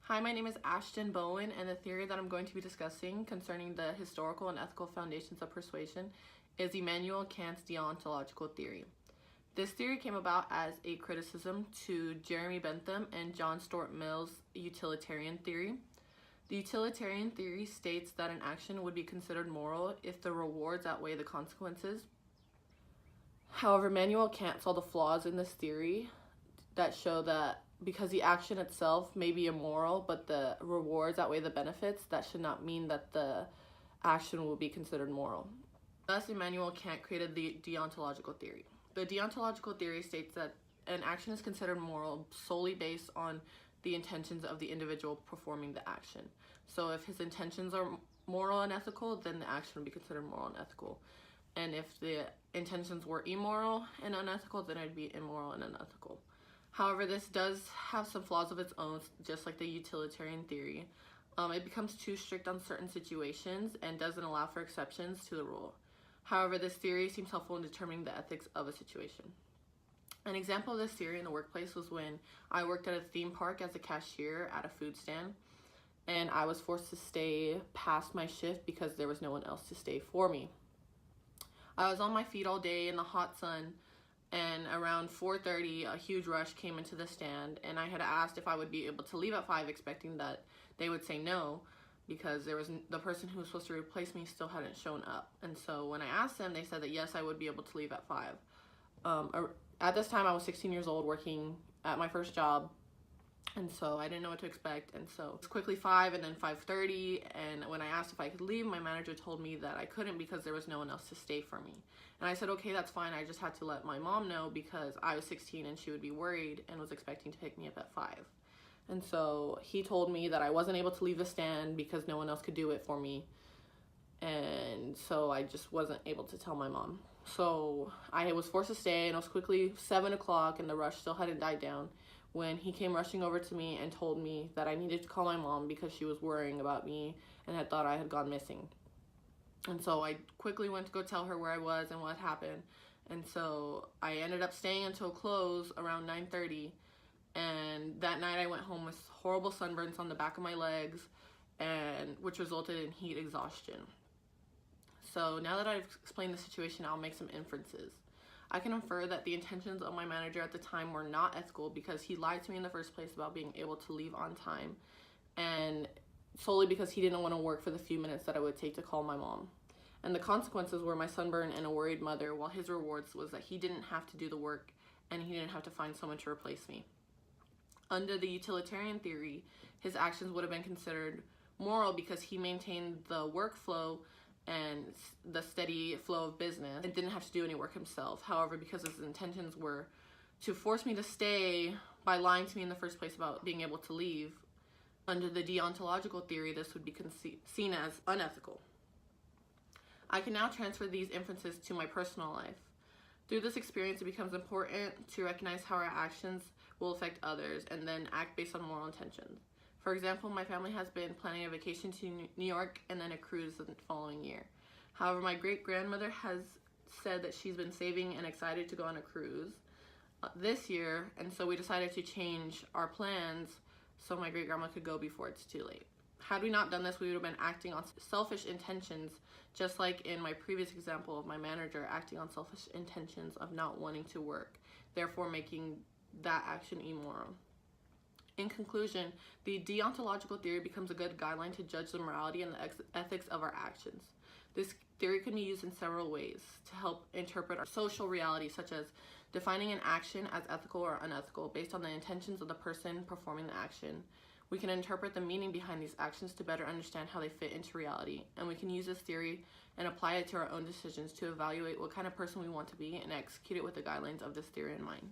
Hi, my name is Ashton Bowen, and the theory that I'm going to be discussing concerning the historical and ethical foundations of persuasion is Immanuel Kant's deontological theory. This theory came about as a criticism to Jeremy Bentham and John Stuart Mill's utilitarian theory. The utilitarian theory states that an action would be considered moral if the rewards outweigh the consequences. However, Immanuel Kant saw the flaws in this theory that show that because the action itself may be immoral, but the rewards outweigh the benefits, that should not mean that the action will be considered moral. Thus, Immanuel Kant created the deontological theory. The deontological theory states that an action is considered moral solely based on the intentions of the individual performing the action. So if his intentions are moral and ethical, then the action will be considered moral and ethical. And if the intentions were immoral and unethical, then it would be immoral and unethical. However, this does have some flaws of its own, just like the utilitarian theory. It becomes too strict on certain situations and doesn't allow for exceptions to the rule. However, this theory seems helpful in determining the ethics of a situation. An example of this theory in the workplace was when I worked at a theme park as a cashier at a food stand, and I was forced to stay past my shift because there was no one else to stay for me. I was on my feet all day in the hot sun, and around 4:30 a huge rush came into the stand, and I had asked if I would be able to leave at 5, expecting that they would say no because the person who was supposed to replace me still hadn't shown up. And so when I asked them, they said that yes, I would be able to leave at 5. At this time I was 16 years old, working at my first job, and so I didn't know what to expect. And so it was quickly 5 and then 5:30, and when I asked if I could leave, my manager told me that I couldn't because there was no one else to stay for me. And I said, okay, that's fine. I just had to let my mom know because I was 16 and she would be worried and was expecting to pick me up at 5. And so he told me that I wasn't able to leave the stand because no one else could do it for me. And so I just wasn't able to tell my mom. So I was forced to stay, and it was quickly 7 o'clock and the rush still hadn't died down when he came rushing over to me and told me that I needed to call my mom because she was worrying about me and had thought I had gone missing. And so I quickly went to go tell her where I was and what happened. And so I ended up staying until close around 9:30. And that night I went home with horrible sunburns on the back of my legs, and which resulted in heat exhaustion. So now that I've explained the situation, I'll make some inferences. I can infer that the intentions of my manager at the time were not ethical because he lied to me in the first place about being able to leave on time, and solely because he didn't want to work for the few minutes that it would take to call my mom. And the consequences were my sunburn and a worried mother, while his rewards was that he didn't have to do the work and he didn't have to find someone to replace me. Under the utilitarian theory, his actions would have been considered moral because he maintained the workflow and the steady flow of business and didn't have to do any work himself. However, because his intentions were to force me to stay by lying to me in the first place about being able to leave, under the deontological theory, this would be seen as unethical. I can now transfer these inferences to my personal life. Through this experience, it becomes important to recognize how our actions will affect others and then act based on moral intentions. For example, my family has been planning a vacation to New York and then a cruise the following year. However, my great-grandmother has said that she's been saving and excited to go on a cruise this year, and so we decided to change our plans so my great-grandma could go before it's too late. Had we not done this, we would have been acting on selfish intentions, just like in my previous example of my manager acting on selfish intentions of not wanting to work, therefore making that action immoral. In conclusion, the deontological theory becomes a good guideline to judge the morality and the ethics of our actions. This theory can be used in several ways to help interpret our social reality, such as defining an action as ethical or unethical based on the intentions of the person performing the action. We can interpret the meaning behind these actions to better understand how they fit into reality, and we can use this theory and apply it to our own decisions to evaluate what kind of person we want to be and execute it with the guidelines of this theory in mind.